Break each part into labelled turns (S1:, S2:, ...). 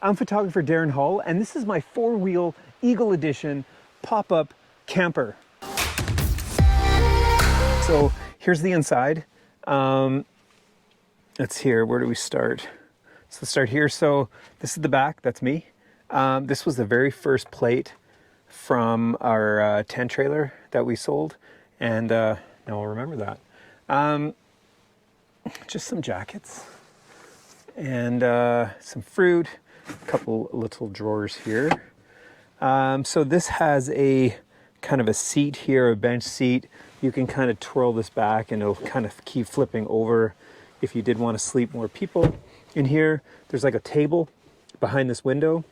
S1: I'm photographer Darren Hall, and this is my four-wheel Eagle Edition pop-up camper. So here's the inside. Let's hear, where do we start? So let's start here. So this is the back, that's me. This was the very first plate from our tent trailer that we sold, and now I'll remember that. Just some jackets and some fruit, a couple little drawers here. So this has a kind of a seat here, a bench seat. You can kind of twirl this back and it'll kind of keep flipping over if you did want to sleep more people in here. There's like a table behind this window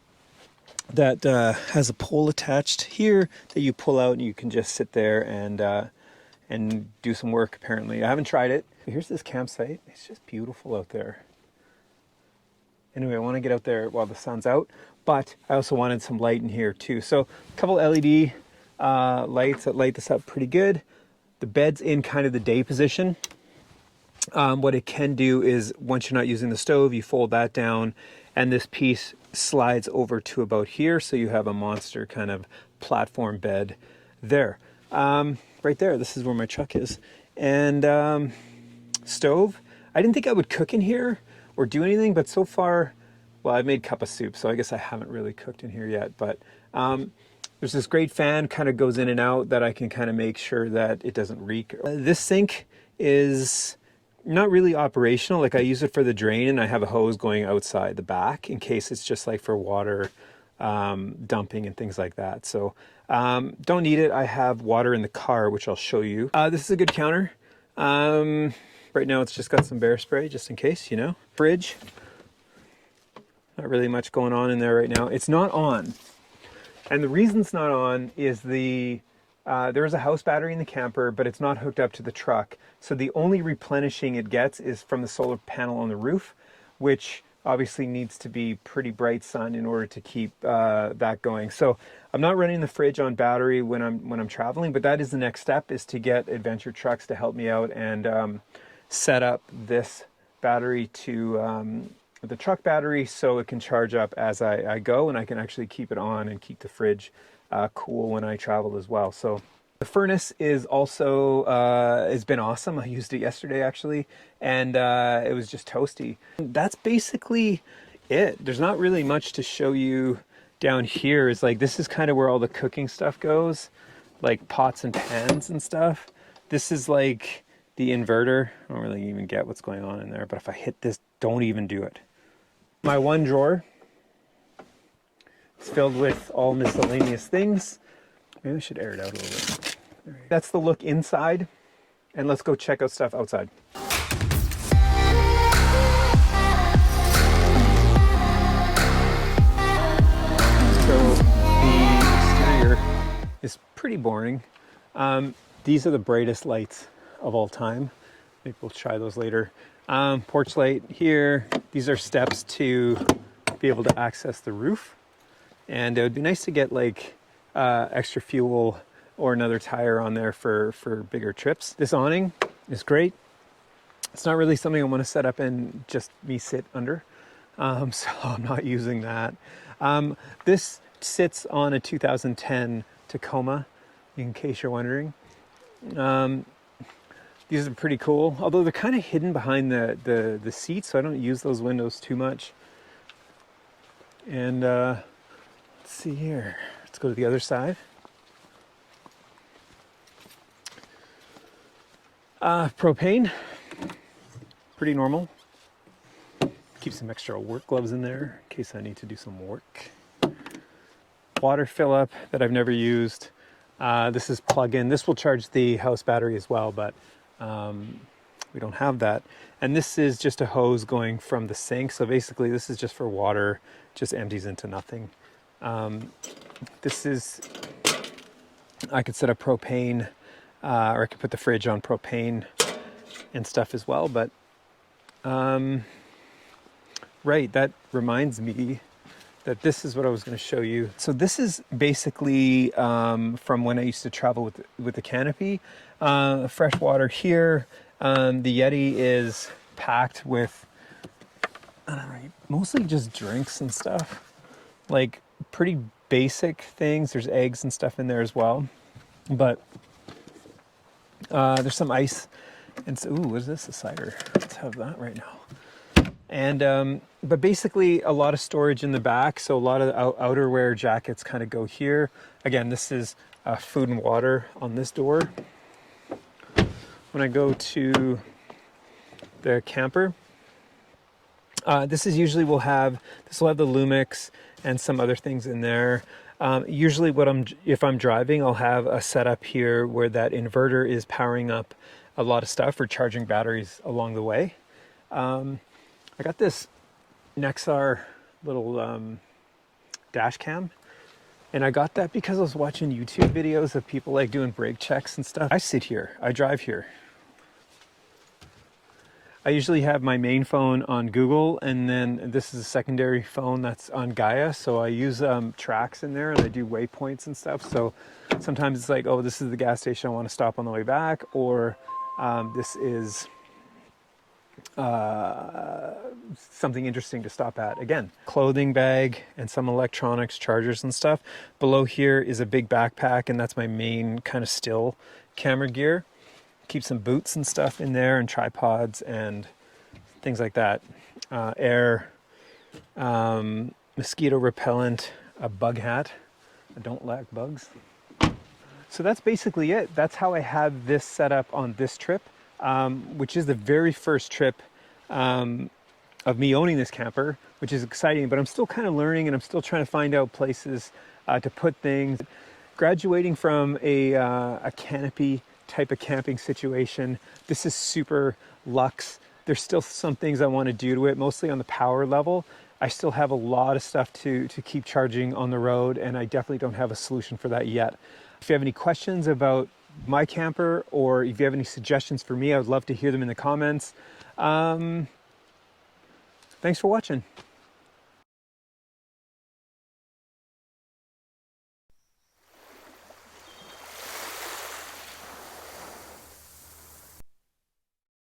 S1: that has a pole attached here that you pull out, and you can just sit there and do some work. Apparently I haven't tried it. Here's this campsite. It's just beautiful out there. Anyway, I want to get out there while the sun's out, but I also wanted some light in here too. So a couple LED lights that light this up pretty good. The bed's in kind of the day position. What it can do is, once you're not using the stove, you fold that down, and this piece slides over to about here, so you have a monster kind of platform bed there. Right there, this is where my truck is. And stove, I didn't think I would cook in here or do anything, but so far, well, I've made cup of soup, so I guess I haven't really cooked in here yet. But there's this great fan, kind of goes in and out, that I can kind of make sure that it doesn't reek. This sink is not really operational. Like, I use it for the drain, and I have a hose going outside the back in case it's just like for water dumping and things like that. So don't need it. I have water in the car, which I'll show you. This is a good counter. Right now it's just got some bear spray just in case, you know. Fridge, not really much going on in there right now. It's not on, and the reason it's not on is there's a house battery in the camper, but it's not hooked up to the truck. So the only replenishing it gets is from the solar panel on the roof, which obviously needs to be pretty bright sun in order to keep that going. So I'm not running the fridge on battery when I'm traveling, but that is the next step, is to get Adventure Trucks to help me out and set up this battery to the truck battery, so it can charge up as I go, and I can actually keep it on and keep the fridge cool when I travel as well. So the furnace is also has been awesome. I used it yesterday actually, and it was just toasty. That's basically it. There's not really much to show you down here. Is like, this is kind of where all the cooking stuff goes, like pots and pans and stuff. This is like the inverter. I don't really even get what's going on in there, but if I hit this, don't even do it. My one drawer is filled with all miscellaneous things. Maybe I should air it out a little bit. That's the look inside, and let's go check out stuff outside. So the exterior is pretty boring. These are the brightest lights of all time. Maybe we'll try those later. Porch light here. These are steps to be able to access the roof, and it would be nice to get like extra fuel or another tire on there for bigger trips. This awning is great. It's not really something I want to set up and just me sit under, so I'm not using that. This sits on a 2010 Tacoma, in case you're wondering. These are pretty cool, although they're kind of hidden behind the seat, so I don't use those windows too much. And let's see here. Let's go to the other side. Propane, pretty normal. Keep some extra work gloves in there in case I need to do some work. Water fill up that I've never used. This is plug-in. This will charge the house battery as well, but we don't have that. And this is just a hose going from the sink. So basically this is just for water, just empties into nothing. This is, I could set up propane, or I could put the fridge on propane and stuff as well. But right, that reminds me that this is what I was going to show you. So this is basically from when I used to travel with the canopy. Fresh water here. The Yeti is packed with I don't know, mostly just drinks and stuff. Like pretty basic things. There's eggs and stuff in there as well. But there's some ice. And so, ooh, what is this? A cider. Let's have that right now. And but basically a lot of storage in the back. So a lot of the outerwear jackets kind of go here. Again, this is food and water on this door. When I go to the camper, this is usually will have the Lumix and some other things in there. Usually if I'm driving, I'll have a setup here where that inverter is powering up a lot of stuff or charging batteries along the way. I got this Nexar little dash cam, and I got that because I was watching YouTube videos of people like doing brake checks and stuff. I sit here, I drive here. I usually have my main phone on Google, and then this is a secondary phone that's on Gaia. So I use tracks in there, and I do waypoints and stuff. So sometimes it's like, oh, this is the gas station I want to stop on the way back, or this is something interesting to stop at. Again, clothing bag and some electronics, chargers and stuff. Below here is a big backpack, and that's my main kind of still camera gear. Keep some boots and stuff in there, and tripods and things like that. Air, mosquito repellent, a bug hat. I don't lack bugs. So that's basically it. That's how I have this set up on this trip, which is the very first trip of me owning this camper, which is exciting, but I'm still kind of learning, and I'm still trying to find out places to put things. Graduating from a canopy type of camping situation, this is super luxe. There's still some things I want to do to it, mostly on the power level. I still have a lot of stuff to keep charging on the road, and I definitely don't have a solution for that yet. If you have any questions about my camper, or if you have any suggestions for me, I would love to hear them in the comments. Thanks for watching.